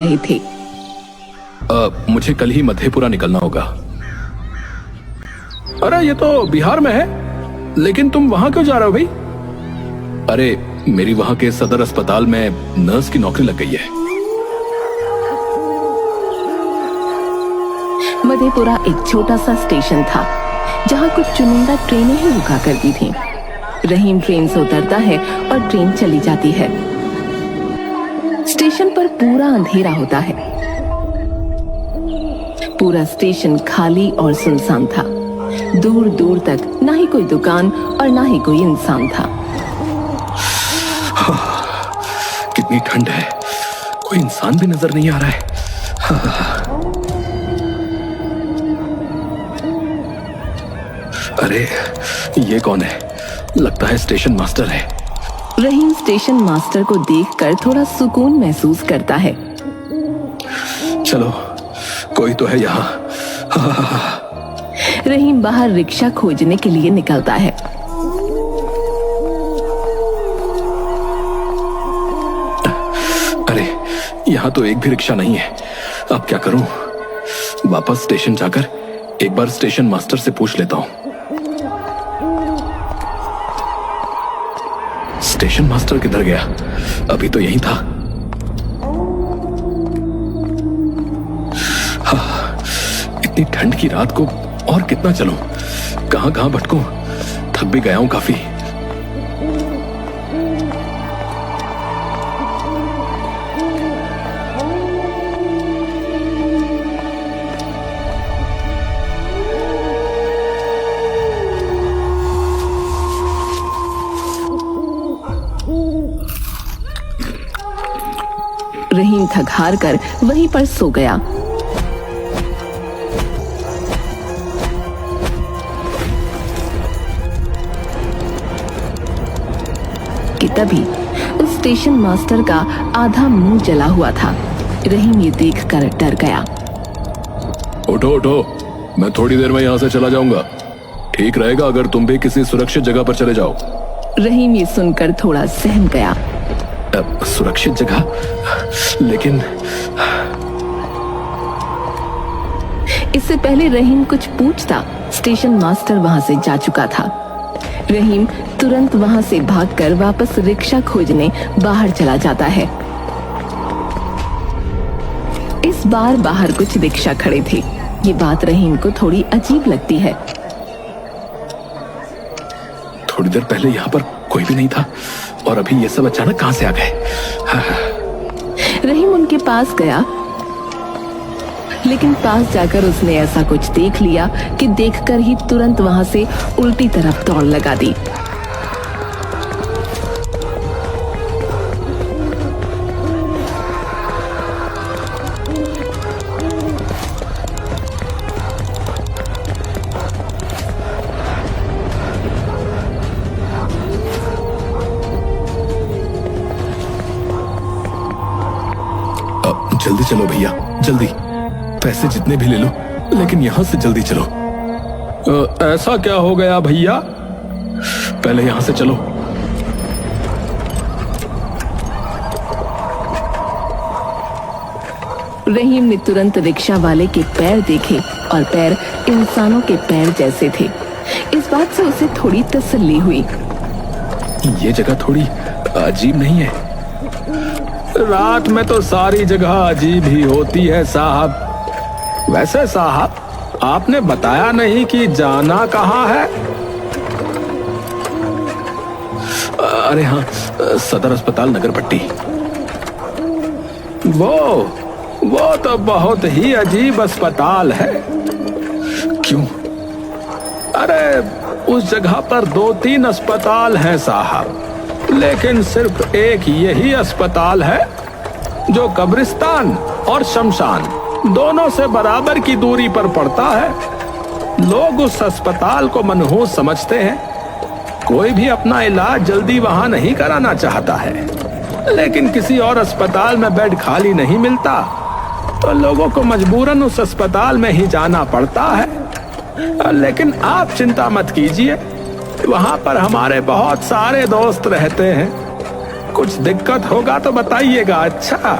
रहे थे। मुझे कल ही मधेपुरा निकलना होगा। अरे ये तो बिहार में है, लेकिन तुम वहां क्यों जा रहे हो भाई? अरे मेरी वहां के सदर अस्पताल में नर्स की नौकरी लग गई है। मधेपुरा एक छोटा सा स्टेशन था जहां कुछ चुनिंदा ट्रेनें ही रुका करती थीं। रहीम ट्रेन से उतरता है और ट्रेन चली जाती है। स्टेशन पर पूरा अंधेरा होता है। पूरा स्टेशन खाली और सुनसान था। दूर दूर तक ना ही कोई दुकान और ना ही कोई इंसान था। कितनी ठंड है, कोई इंसान भी नजर नहीं आ रहा है। अरे ये कौन है? लगता है स्टेशन मास्टर है। रहीम स्टेशन मास्टर को देखकर थोड़ा सुकून महसूस करता है। चलो कोई तो है यहाँ। रहीम बाहर रिक्शा खोजने के लिए निकलता है। अरे यहाँ तो एक भी रिक्शा नहीं है। अब क्या करूं? वापस स्टेशन जाकर एक बार स्टेशन मास्टर से पूछ लेता हूं। स्टेशन मास्टर किधर गया? अभी तो यहीं था। इतनी ठंड की रात को और कितना चलूं? कहां कहां भटकूं? थक भी गया हूं काफी। रहीम थक हार कर वहीं पर सो गया। कि तभी उस स्टेशन मास्टर का आधा मुंह जला हुआ था। रहीम ये देखकर डर गया। उठो उठो, मैं थोड़ी देर में यहाँ से चला जाऊंगा। ठीक रहेगा अगर तुम भी किसी सुरक्षित जगह पर चले जाओ। रहीम ये सुनकर थोड़ा सहम गया। सुरक्षित जगह? लेकिन इससे पहले रहीम कुछ पूछता, स्टेशन मास्टर वहां से जा चुका था। रहीम तुरंत वहां से भागकर वापस रिक्शा खोजने बाहर चला जाता है। इस बार बाहर कुछ रिक्शा खड़े थे। ये बात रहीम को थोड़ी अजीब लगती है। थोड़ी देर पहले यहाँ पर कोई भी नहीं था और अभी ये सब अचानक कहां से आ गए? रहीम उनके पास गया, लेकिन पास जाकर उसने ऐसा कुछ देख लिया कि देखकर ही तुरंत वहां से उल्टी तरफ दौड़ लगा दी। जल्दी चलो भैया, जल्दी। पैसे जितने भी ले लो, लेकिन यहां से जल्दी चलो। ऐसा क्या हो गया भैया? पहले यहां से चलो। रहीम ने तुरंत रिक्शा वाले के पैर देखे और पैर इंसानों के पैर जैसे थे। इस बात से उसे थोड़ी तसल्ली हुई। ये जगह थोड़ी अजीब नहीं है? रात में तो सारी जगह अजीब ही होती है साहब। वैसे साहब, आपने बताया नहीं कि जाना कहाँ है? अरे हाँ, सदर अस्पताल नगर पट्टी। वो तो बहुत ही अजीब अस्पताल है। क्यों? अरे उस जगह पर 2-3 अस्पताल हैं साहब, लेकिन सिर्फ एक यही अस्पताल है जो कब्रिस्तान और शमशान दोनों से बराबर की दूरी पर पड़ता है। लोग उस अस्पताल को मनहूस समझते हैं। कोई भी अपना इलाज जल्दी वहां नहीं कराना चाहता है, लेकिन किसी और अस्पताल में बेड खाली नहीं मिलता तो लोगों को मजबूरन उस अस्पताल में ही जाना पड़ता है। लेकिन आप चिंता मत कीजिए, वहां पर हमारे बहुत सारे दोस्त रहते हैं। कुछ दिक्कत होगा तो बताइएगा। अच्छा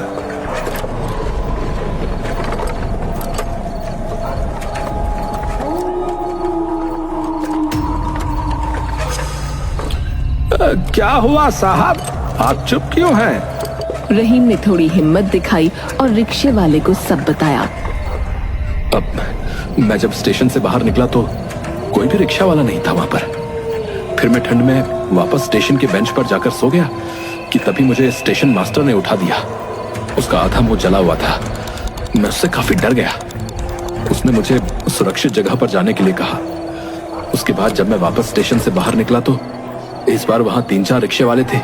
क्या हुआ साहब, आप चुप क्यों हैं? रहीम ने थोड़ी हिम्मत दिखाई और रिक्शे वाले को सब बताया। अब मैं जब स्टेशन से बाहर निकला तो कोई भी रिक्शा वाला नहीं था वहां पर। फिर मैं ठंड में वापस स्टेशन के बेंच पर जाकर सो गया कि तभी मुझे स्टेशन मास्टर ने उठा दिया। उसका आधा मुंह जला हुआ था। मैं उससे काफी डर गया। उसने मुझे सुरक्षित जगह पर जाने के लिए कहा। उसके बाद जब मैं वापस स्टेशन से बाहर निकला तो इस बार वहां 3-4 रिक्शे वाले थे।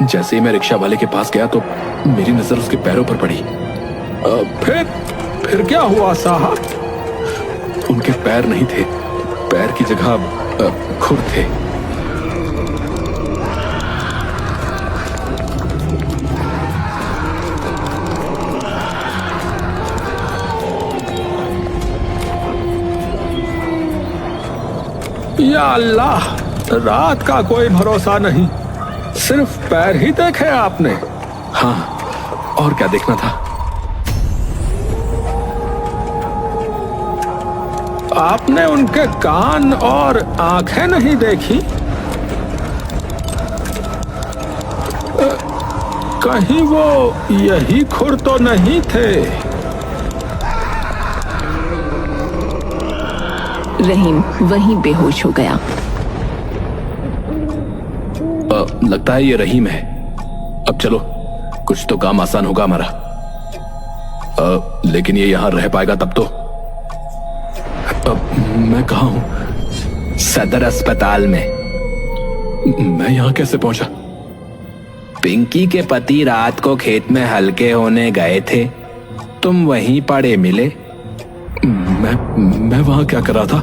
जैसे ही मैं रिक्शा वाले के पास गया तो मेरी नजर उसके पैरों पर पड़ी। फिर क्या हुआ साहब? उनके पैर नहीं थे, पैर की जगह खुर थे। या अल्लाह, रात का कोई भरोसा नहीं। सिर्फ पैर ही देखे आपने? हाँ, और क्या देखना था? आपने उनके कान और आंखें नहीं देखी? कहीं वो यही खुर तो नहीं थे? रहीम वहीं बेहोश हो गया। लगता है ये रहीम है। अब चलो, कुछ तो काम आसान होगा हमारा। लेकिन ये यहां रह पाएगा तब तो। मैं कहाँ हूं? सदर अस्पताल में। मैं यहाँ कैसे पहुंचा? पिंकी के पति रात को खेत में हल्के होने गए थे, तुम वहीं पड़े मिले। मैं वहां क्या कर रहा था?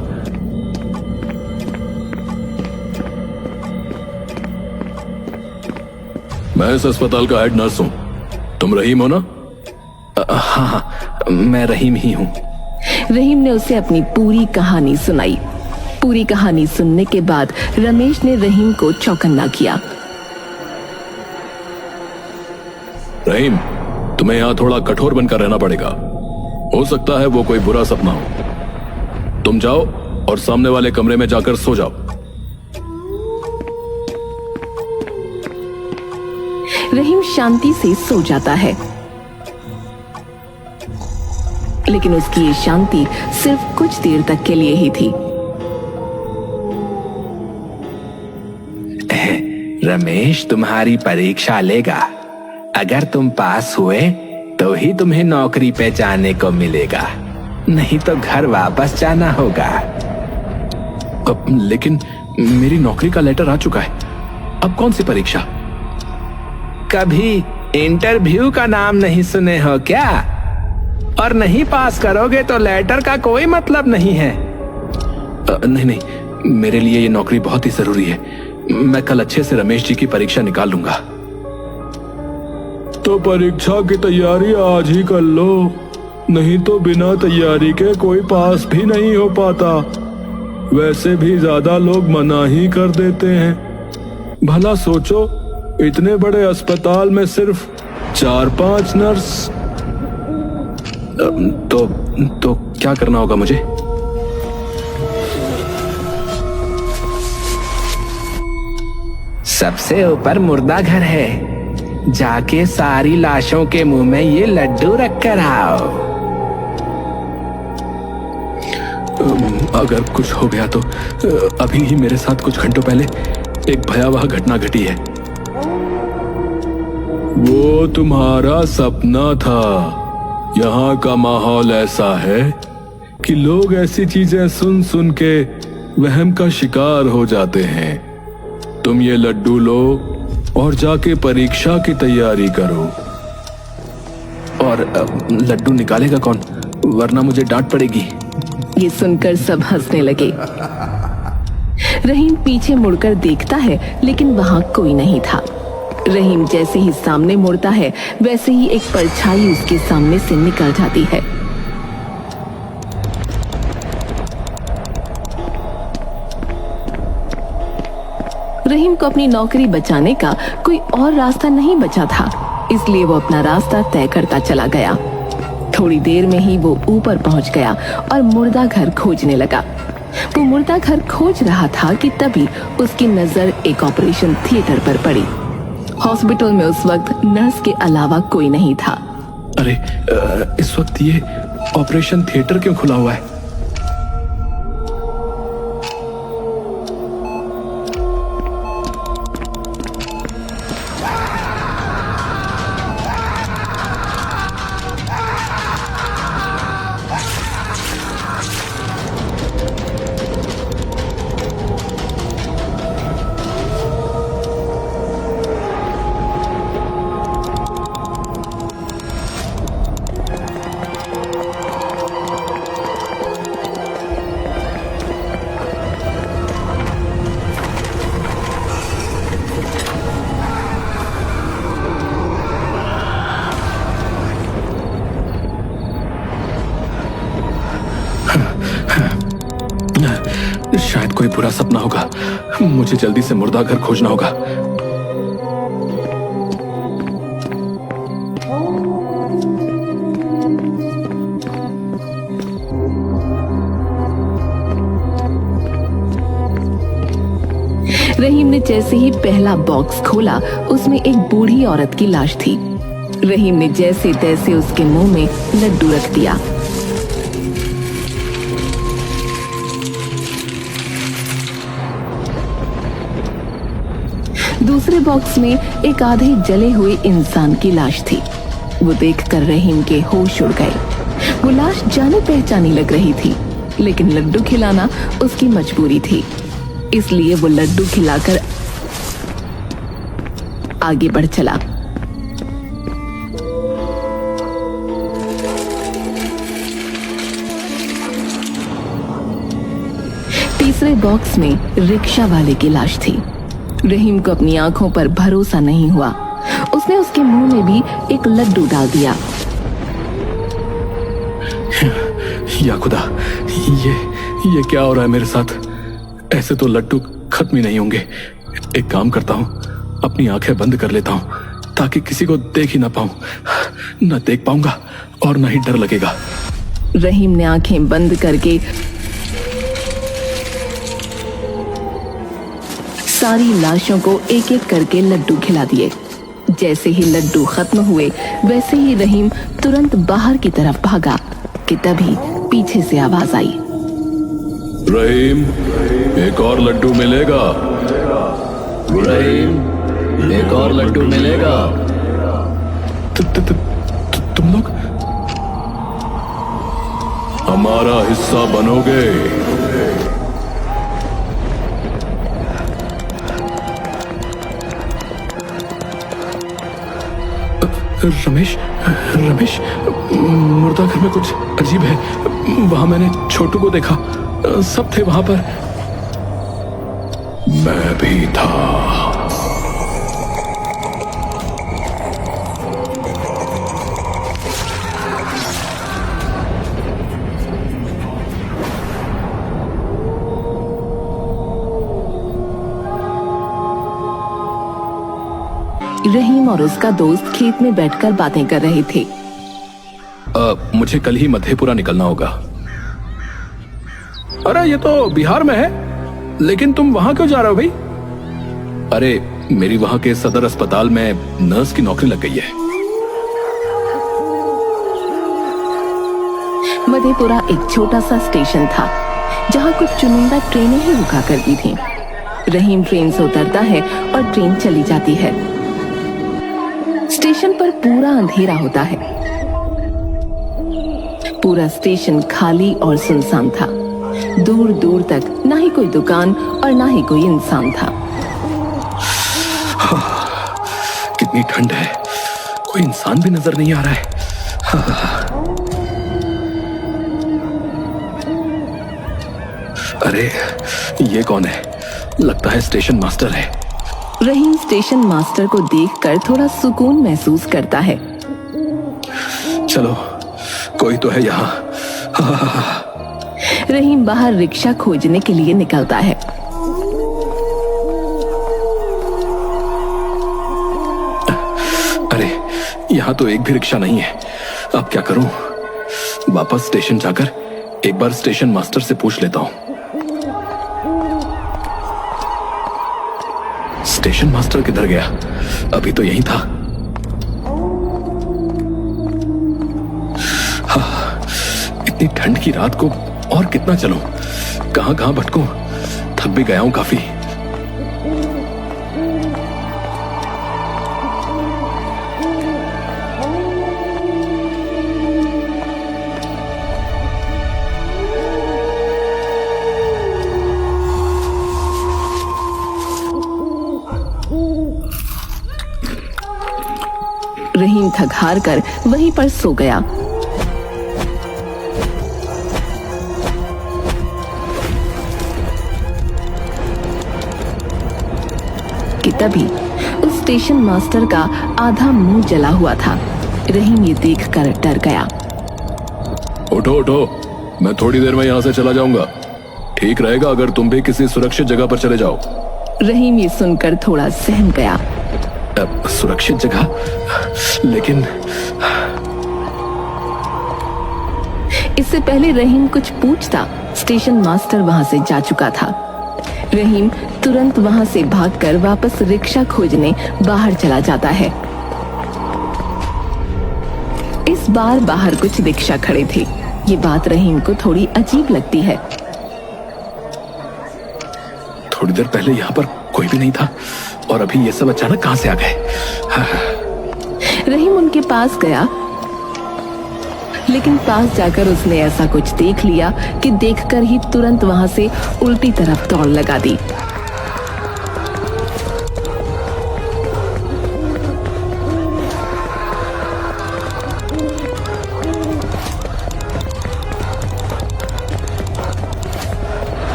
मैं इस अस्पताल का हेड नर्स हूं। तुम रहीम हो ना? हाँ, मैं रहीम ही हूं। रहीम ने उसे अपनी पूरी कहानी सुनाई। पूरी कहानी सुनने के बाद रमेश ने रहीम को चौकन्ना किया। रहीम, तुम्हें यहाँ थोड़ा कठोर बनकर रहना पड़ेगा। हो सकता है वो कोई बुरा सपना हो। तुम जाओ और सामने वाले कमरे में जाकर सो जाओ। रहीम शांति से सो जाता है, लेकिन उसकी ये शांति सिर्फ कुछ देर तक के लिए ही थी। रमेश तुम्हारी परीक्षा लेगा। अगर तुम पास हुए तो ही तुम्हें नौकरी पे जाने को मिलेगा, नहीं तो घर वापस जाना होगा। लेकिन मेरी नौकरी का लेटर आ चुका है। अब कौन सी परीक्षा? कभी इंटरव्यू का नाम नहीं सुने हो क्या? और नहीं पास करोगे तो लेटर का कोई मतलब नहीं है। नहीं, मेरे लिए ये नौकरी बहुत ही जरूरी है। मैं कल अच्छे से रमेश जी की परीक्षा निकाल लूंगा। तो परीक्षा की तैयारी आज ही कर लो, नहीं तो बिना तैयारी के कोई पास भी नहीं हो पाता। वैसे भी ज्यादा लोग मना ही कर देते हैं। भला सोचो, इतने बड़े अस्पताल में सिर्फ 4-5 नर्स। तो क्या करना होगा मुझे? सबसे ऊपर मुर्दा घर है, जाके सारी लाशों के मुंह में ये लड्डू रख कर आओ। अगर कुछ हो गया तो अभी ही मेरे साथ कुछ घंटों पहले एक भयावह घटना घटी है। वो तुम्हारा सपना था। यहाँ का माहौल ऐसा है कि लोग ऐसी चीजें सुन सुन के वहम का शिकार हो जाते हैं। तुम ये लड्डू लो और जाके परीक्षा की तैयारी करो। और लड्डू निकालेगा कौन? वरना मुझे डांट पड़ेगी। ये सुनकर सब हंसने लगे। रहीम पीछे मुड़कर देखता है, लेकिन वहां कोई नहीं था। रहीम जैसे ही सामने मुड़ता है, वैसे ही एक परछाई उसके सामने से निकल जाती है। रहीम को अपनी नौकरी बचाने का कोई और रास्ता नहीं बचा था, इसलिए वो अपना रास्ता तय करता चला गया। थोड़ी देर में ही वो ऊपर पहुंच गया और मुर्दा घर खोजने लगा। वो मुर्दा घर खोज रहा था कि तभी उसकी नजर एक ऑपरेशन थिएटर पर पड़ी। हॉस्पिटल में उस वक्त नर्स के अलावा कोई नहीं था। अरे इस वक्त ये ऑपरेशन थिएटर क्यों खुला हुआ है? शायद कोई बुरा सपना होगा। मुझे जल्दी से मुर्दा घर खोजना होगा। रहीम ने जैसे ही पहला बॉक्स खोला, उसमें एक बूढ़ी औरत की लाश थी। रहीम ने जैसे तैसे उसके मुंह में लड्डू रख दिया। दूसरे बॉक्स में एक आधे जले हुए इंसान की लाश थी। वो देखकर रहीम के होश उड़ गए। वो लाश जाने पहचानी लग रही थी, लेकिन लड्डू खिलाना उसकी मजबूरी थी, इसलिए वो लड्डू खिलाकर आगे बढ़ चला। तीसरे बॉक्स में रिक्शा वाले की लाश थी। रहीम को अपनी आंखों पर भरोसा नहीं हुआ। उसने उसके मुंह में भी एक लड्डू डाल दिया। या खुदा, ये क्या हो रहा है मेरे साथ? ऐसे तो लड्डू खत्म ही नहीं होंगे। एक काम करता हूँ, अपनी आंखें बंद कर लेता हूँ ताकि किसी को देख ही ना पाऊं। न देख पाऊंगा और न ही डर लगेगा। रहीम ने आंखें बंद करके सारी लाशों को एक एक करके लड्डू खिला दिए। जैसे ही लड्डू खत्म हुए, वैसे ही रहीम तुरंत बाहर की तरफ भागा कि तभी पीछे से आवाज आई, रहीम, एक और लड्डू मिलेगा। रहीम, एक और लड्डू मिलेगा। तुम लोग हमारा हिस्सा बनोगे। रमेश, मुर्दा घर में कुछ अजीब है। वहां मैंने छोटू को देखा, सब थे वहां पर। मैं भी था। रहीम और उसका दोस्त खेत में बैठकर बातें कर रहे थे। मुझे कल ही मधेपुरा निकलना होगा। अरे ये तो बिहार में है, लेकिन तुम वहां क्यों जा रहे हो भाई? अरे मेरी वहां के सदर अस्पताल में नर्स की नौकरी लग गई है। मधेपुरा एक छोटा सा स्टेशन था जहां कुछ चुनिंदा ट्रेनें ही रुका करती थीं। रहीम ट्रेन से उतरता है और ट्रेन चली जाती है। स्टेशन पर पूरा अंधेरा होता है। पूरा स्टेशन खाली और सुनसान था। दूर दूर तक ना ही कोई दुकान और ना ही कोई इंसान था। कितनी ठंड है, कोई इंसान भी नजर नहीं आ रहा है। अरे ये कौन है? लगता है स्टेशन मास्टर है। रहीम स्टेशन मास्टर को देखकर थोड़ा सुकून महसूस करता है। चलो, कोई तो है यहाँ। रहीम बाहर रिक्शा खोजने के लिए निकलता है। अरे यहाँ तो एक भी रिक्शा नहीं है। अब क्या करूं? वापस स्टेशन जाकर एक बार स्टेशन मास्टर से पूछ लेता हूँ। स्टेशन मास्टर किधर गया? अभी तो यही था। हाँ, इतनी ठंड की रात को और कितना चलूं? कहां कहां भटकूं? थक भी गया हूं काफी। रहीम थक हार कर वहीं पर सो गया। कि तभी उस स्टेशन मास्टर का आधा मुंह जला हुआ था। रहीम ये देखकर डर गया। उठो उठो, मैं थोड़ी देर में यहाँ से चला जाऊंगा। ठीक रहेगा अगर तुम भी किसी सुरक्षित जगह पर चले जाओ। रहीम ये सुनकर थोड़ा सहम गया। सुरक्षित जगह? लेकिन इससे पहले रहीम कुछ पूछता, स्टेशन मास्टर वहां से जा चुका था। रहीम तुरंत वहां से भागकर वापस रिक्शा खोजने बाहर चला जाता है। इस बार बाहर कुछ रिक्शा खड़े थे। ये बात रहीम को थोड़ी अजीब लगती है। थोड़ी देर पहले यहाँ पर कोई भी नहीं था और अभी ये सब अचानक कहां से आ गए? रहीम उनके पास गया, लेकिन पास जाकर उसने ऐसा कुछ देख लिया कि देखकर ही तुरंत वहां से उल्टी तरफ दौड़ लगा दी।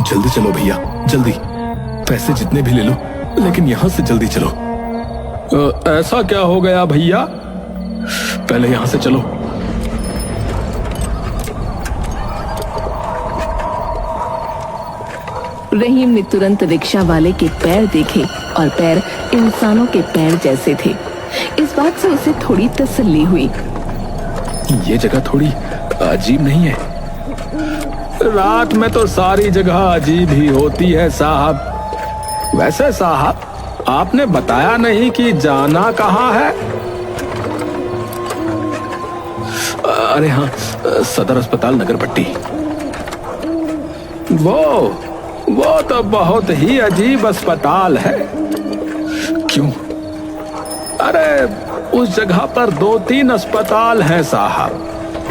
जल्दी चलो भैया, जल्दी। पैसे जितने भी ले लो, लेकिन यहां से जल्दी चलो। ऐसा क्या हो गया भैया? पहले यहां से चलो। रहीम ने तुरंत रिक्शा वाले के पैर देखे और पैर इंसानों के पैर जैसे थे। इस बात से उसे थोड़ी तसल्ली हुई। ये जगह थोड़ी अजीब नहीं है? रात में तो सारी जगह अजीब ही होती है साहब। वैसे साहब, आपने बताया नहीं कि जाना कहाँ है? अरे हाँ, सदर अस्पताल नगर पट्टी। वो तो बहुत ही अजीब अस्पताल है। क्यों? अरे उस जगह पर 2-3 अस्पताल हैं साहब,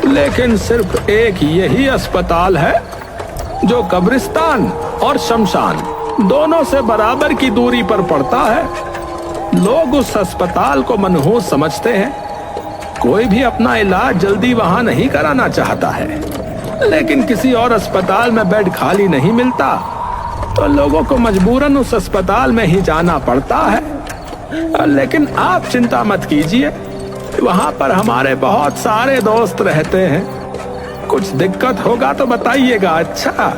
लेकिन सिर्फ एक यही अस्पताल है जो कब्रिस्तान और शमशान दोनों से बराबर की दूरी पर पड़ता है। लोग उस अस्पताल को मनहूस समझते हैं। कोई भी अपना इलाज जल्दी वहां नहीं कराना चाहता है, लेकिन किसी और अस्पताल में बेड खाली नहीं मिलता तो लोगों को मजबूरन उस अस्पताल में ही जाना पड़ता है। लेकिन आप चिंता मत कीजिए, वहां पर हमारे बहुत सारे दोस्त रहते हैं। कुछ दिक्कत होगा तो बताइएगा। अच्छा,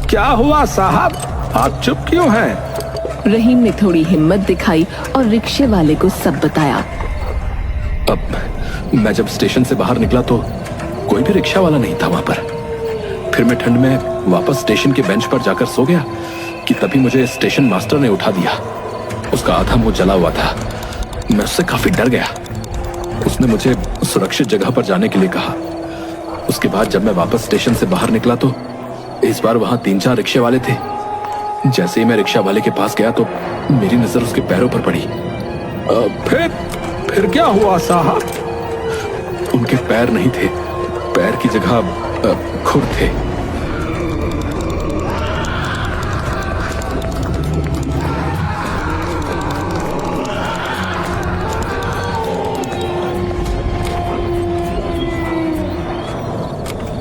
क्या हुआ साहब, आप चुप क्यों हैं? रहीम ने थोड़ी हिम्मत दिखाई और रिक्शे वाले को सब बताया। अब मैं जब स्टेशन से बाहर निकला तो कोई भी रिक्शा वाला नहीं था वहां पर। फिर मैं ठंड में वापस स्टेशन के बेंच पर जाकर सो गया कि तभी मुझे स्टेशन मास्टर ने उठा दिया। उसका आधा मुंह जला हुआ था। मैं उससे काफी डर गया। उसने मुझे सुरक्षित जगह पर जाने के लिए कहा। उसके बाद जब मैं वापस स्टेशन से बाहर निकला तो इस बार वहां 3-4 रिक्शे वाले थे। जैसे ही मैं रिक्शा वाले के पास गया तो मेरी नजर उसके पैरों पर पड़ी। फिर क्या हुआ साहब? उनके पैर नहीं थे, पैर की जगह खुर थे।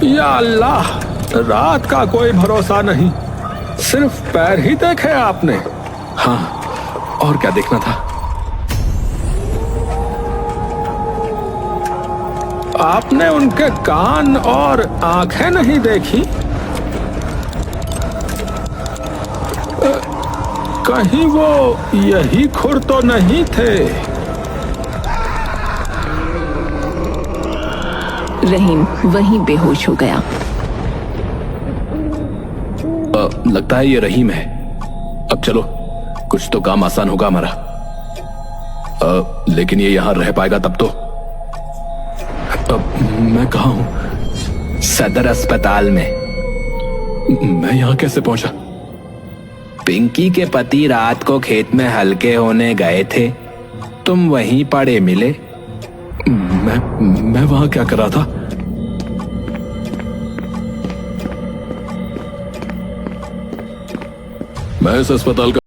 या अल्लाह, रात का कोई भरोसा नहीं। सिर्फ पैर ही देखे आपने? हाँ, और क्या देखना था? आपने उनके कान और आंखें नहीं देखी? कहीं वो यही खुर तो नहीं थे? रहीम वहीं बेहोश हो गया। लगता है ये रहीम है। अब चलो, कुछ तो काम आसान होगा हमारा। लेकिन ये यहां रह पाएगा तब तो। मैं कहाँ हूं? सदर अस्पताल में। मैं यहां कैसे पहुंचा? पिंकी के पति रात को खेत में हल्के होने गए थे, तुम वहीं पड़े मिले। मैं वहां क्या कर रहा था? मैं इस अस्पताल का